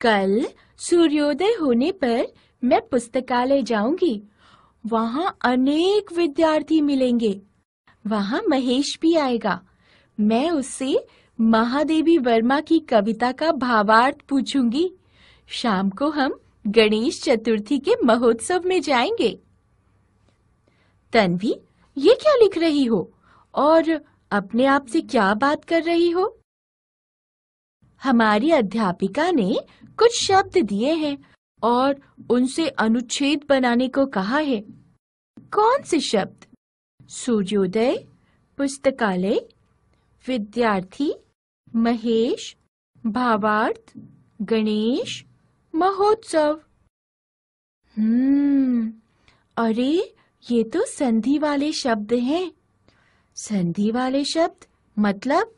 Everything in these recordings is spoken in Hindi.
कल सूर्योदय होने पर मैं पुस्तकालय जाऊंगी। वहाँ अनेक विद्यार्थी मिलेंगे। वहाँ महेश भी आएगा। मैं उससे महादेवी वर्मा की कविता का भावार्थ पूछूंगी। शाम को हम गणेश चतुर्थी के महोत्सव में जाएंगे। तन्वी, ये क्या लिख रही हो और अपने आप से क्या बात कर रही हो? हमारी अध्यापिका ने कुछ शब्द दिए हैं और उनसे अनुच्छेद बनाने को कहा है। कौन से शब्द? सूर्योदय, पुस्तकालय, विद्यार्थी, महेश, भावार्थ, गणेश, महोत्सव। अरे ये तो संधि वाले शब्द हैं। संधि वाले शब्द मतलब?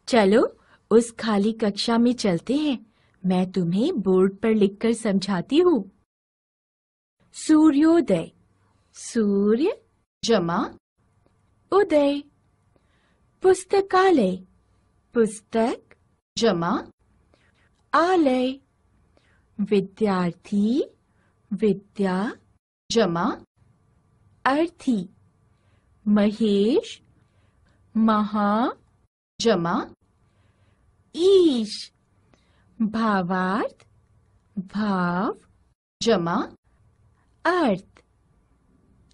चलो उस खाली कक्षा में चलते हैं। मैं तुम्हें बोर्ड पर लिखकर समझाती हूँ। सूर्योदय, सूर्य जमा उदय। पुस्तकालय, पुस्तक जमा आलय। विद्यार्थी, विद्या जमा अर्थी। महेश, महा जमा ईश। भावार्थ, भाव जमा अर्थ।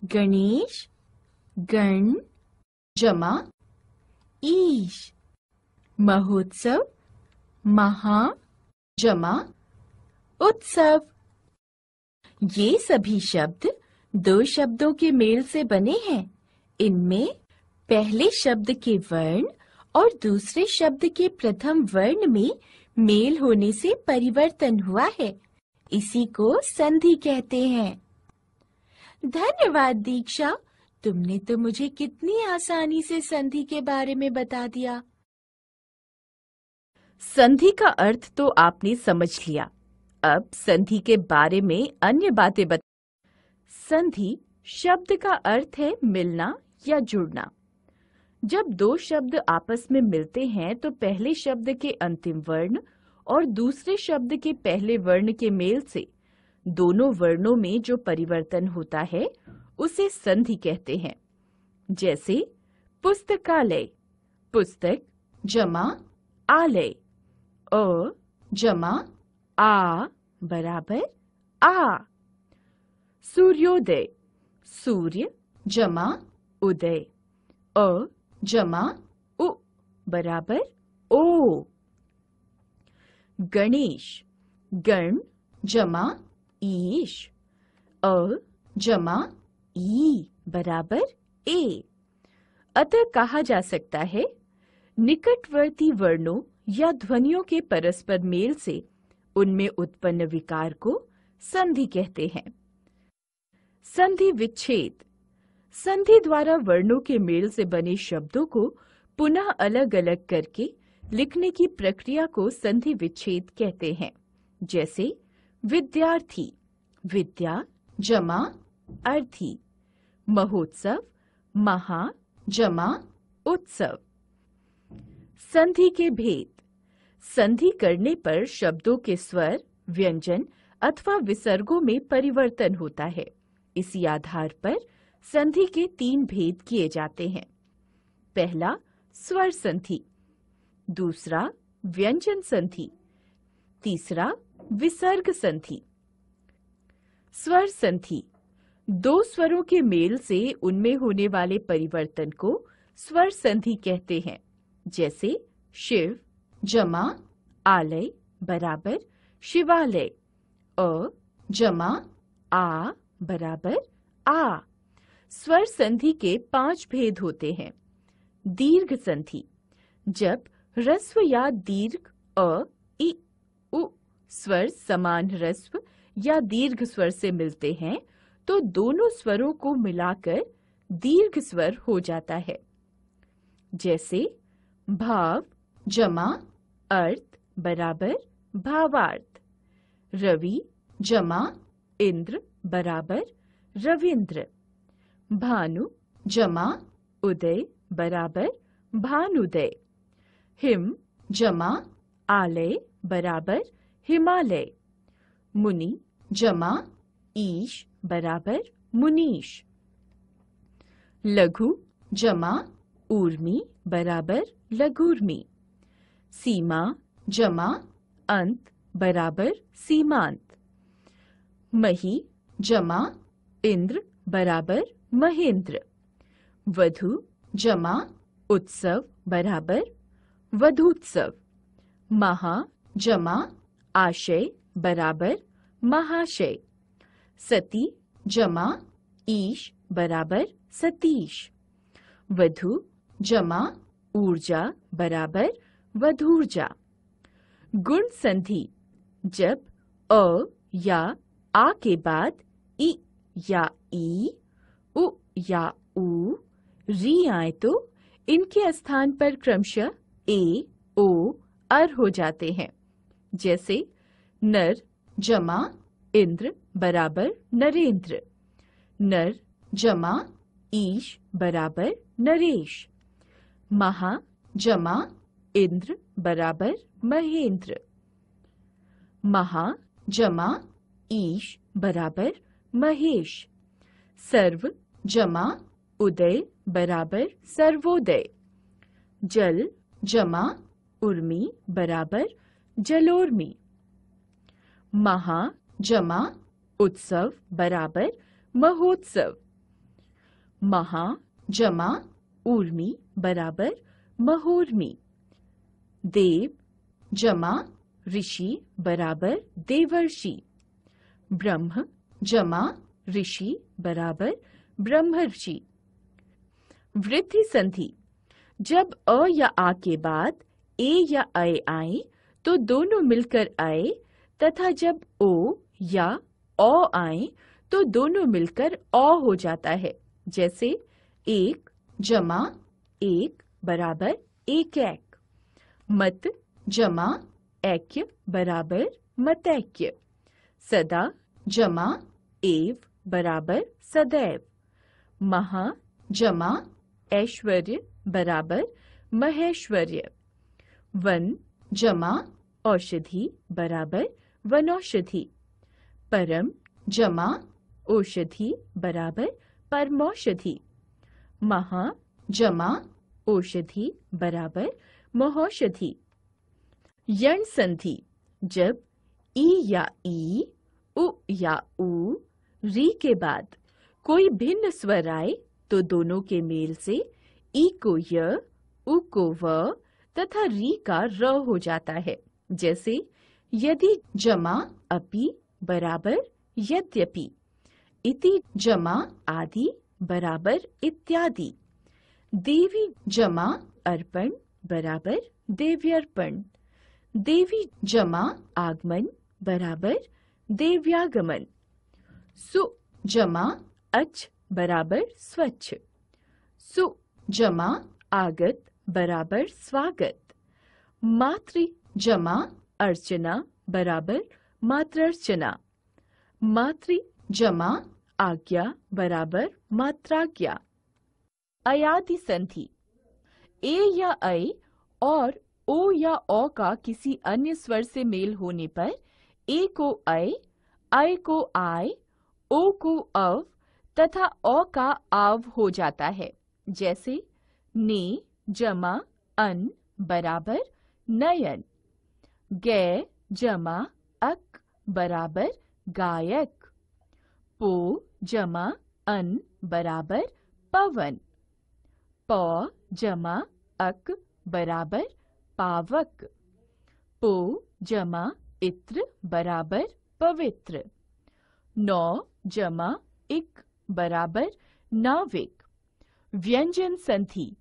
गणेश, गण जमा ईश। महोत्सव, महा जमा उत्सव। ये सभी शब्द दो शब्दों के मेल से बने हैं। इनमें पहले शब्द के वर्ण और दूसरे शब्द के प्रथम वर्ण में मेल होने से परिवर्तन हुआ है। इसी को संधि कहते हैं। धन्यवाद दीक्षा, तुमने तो मुझे कितनी आसानी से संधि के बारे में बता दिया। संधि का अर्थ तो आपने समझ लिया। अब संधि के बारे में अन्य बातें संधि शब्द का अर्थ है मिलना या जुड़ना। जब दो शब्द आपस में मिलते हैं तो पहले शब्द के अंतिम वर्ण और दूसरे शब्द के पहले वर्ण के मेल से दोनों वर्णों में जो परिवर्तन होता है उसे संधि कहते हैं। जैसे पुस्तकालय, पुस्तक जमा आलय, अ जमा आ बराबर आ। सूर्योदय, सूर्य जमा उदय, अ जमा उ बराबर ओ। गणेश, गण जमा ईश, अ जमा ई बराबर ए। अतः कहा जा सकता है निकटवर्ती वर्णों या ध्वनियों के परस्पर मेल से उनमें उत्पन्न विकार को संधि कहते हैं। संधि विच्छेद, संधि द्वारा वर्णों के मेल से बने शब्दों को पुनः अलग अलग करके लिखने की प्रक्रिया को संधि विच्छेद कहते हैं। जैसे विद्यार्थी, विद्या जमा अर्थी। महोत्सव, महा जमा उत्सव। संधि के भेद, संधि करने पर शब्दों के स्वर, व्यंजन अथवा विसर्गों में परिवर्तन होता है। इसी आधार पर संधि के 3 भेद किए जाते हैं। पहला स्वर संधि, दूसरा व्यंजन संधि, तीसरा विसर्ग संधि। स्वर संधि, दो स्वरों के मेल से उनमें होने वाले परिवर्तन को स्वर संधि कहते हैं। जैसे शिव जमा आलय बराबर शिवालय, अ जमा आ बराबर आ। स्वर संधि के 5 भेद होते हैं। दीर्घ संधि, जब ह्रस्व या दीर्घ अ, इ, उ स्वर समान ह्रस्व या दीर्घ स्वर से मिलते हैं तो दोनों स्वरों को मिलाकर दीर्घ स्वर हो जाता है। जैसे भाव जमा अर्थ बराबर भावार्थ, रवि जमा इंद्र बराबर रविंद्र, भानु जमा उदय बराबर भानुदय, हिम जमा आलय बराबर हिमालय। मुनि जमा ईश बराबर मुनीश। लघु जमा ऊर्मी बराबर लघुर्मी। सीमा जमा अंत बराबर सीमांत। मही जमा इंद्र बराबर महेंद्र। वधु जमा उत्सव बराबर वधूत्सव। महा जमा आशय बराबर महाशय। सती जमा ईश बराबर सतीश। वधु जमा ऊर्जा बराबर वधूर्जा। गुण संधि जब अ या आ के बाद इ या ई, उ या ऊ, री आए तो इनके स्थान पर क्रमशः ए, ओ, अर हो जाते हैं। जैसे नर जमा इंद्र बराबर नरेंद्र। नर जमा ईश बराबर नरेश। महा जमा इंद्र बराबर महेंद्र। महा जमा ईश बराबर महेश। सर्व जमा उदय बराबर सर्वोदय। जल जमा उर्मी बराबर जलोर्मी। महा जमा उत्सव बराबर महोत्सव। महा जमा ऊर्मी बराबर महोर्मी। देव जमा ऋषि बराबर देवर्षि। ब्रह्म जमा ऋषि बराबर ब्रह्मर्षि। वृद्धि संधि जब अ या आ के बाद ए या ऐ आए तो दोनों मिलकर आए, तथा जब ओ या औ आए तो दोनों मिलकर औ हो जाता है। जैसे एक जमा एक बराबर एक ऐक। मत जमा ऐक्य बराबर मतैक्य। सदा जमा एव बराबर सदैव। महा जमा ऐश्वर्य बराबर महेश्वर्य। वन जमा औषधि बराबर वनौषधि। परम जमा औषधि बराबर परमौषधि। महा जमा औषधि बराबर महौषधि। यण संधि जब ई या ई, उ या ऊ, री के बाद कोई भिन्न स्वर आए तो दोनों के मेल से ई को य, उ को व तथा री का र हो जाता है। जैसे यदि जमा अपि बराबर यद्यपि। इति जमा आदि बराबर इत्यादि। देवी जमा अर्पण बराबर देव्यर्पण। देवी जमा आगमन बराबर देव्यागमन। सु जमा अच बराबर स्वच्छ। सु जमा आगत बराबर स्वागत। मातृ जमा अर्चना बराबर मात्रार्चना। मातृ जमा आज्ञा बराबर मात्राज्ञा। अयादि संधि ए या ऐ और ओ या औ का किसी अन्य स्वर से मेल होने पर ए को ऐ को आय, ओ को अव तथा औ का आव हो जाता है। जैसे ने जमा अन बराबर नयन। गे जमा अक बराबर गायक। पो जमा अन बराबर पवन। प जमा अक बराबर पावक। पो जमा इत्र बराबर पवित्र। नौ जमा इक बराबर नाविक। व्यंजन संधि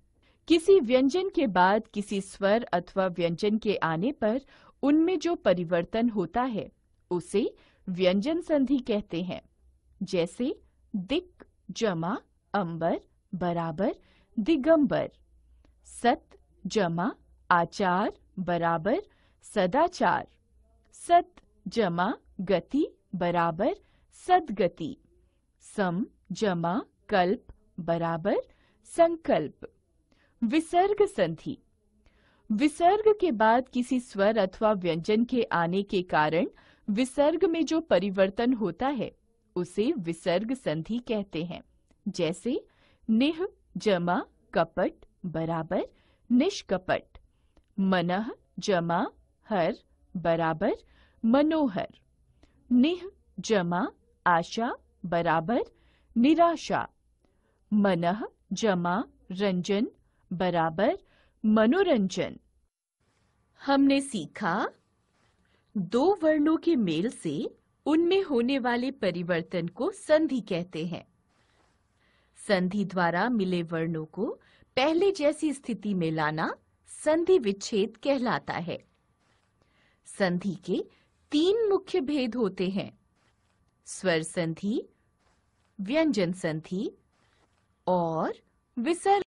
किसी व्यंजन के बाद किसी स्वर अथवा व्यंजन के आने पर उनमें जो परिवर्तन होता है उसे व्यंजन संधि कहते हैं। जैसे दिक जमा अंबर बराबर दिगंबर। सत जमा आचार बराबर सदाचार। सत जमा गति बराबर सद्गति। सम जमा कल्प बराबर संकल्प। विसर्ग संधि विसर्ग के बाद किसी स्वर अथवा व्यंजन के आने के कारण विसर्ग में जो परिवर्तन होता है उसे विसर्ग संधि कहते हैं। जैसे निह जमा कपट बराबर निष्कपट, मनः जमा हर बराबर मनोहर, निह जमा आशा बराबर निराशा, मनः जमा रंजन बराबर मनोरंजन। हमने सीखा दो वर्णों के मेल से उनमें होने वाले परिवर्तन को संधि कहते हैं। संधि द्वारा मिले वर्णों को पहले जैसी स्थिति में लाना संधि विच्छेद कहलाता है। संधि के 3 मुख्य भेद होते हैं: स्वर संधि, व्यंजन संधि और विसर्ग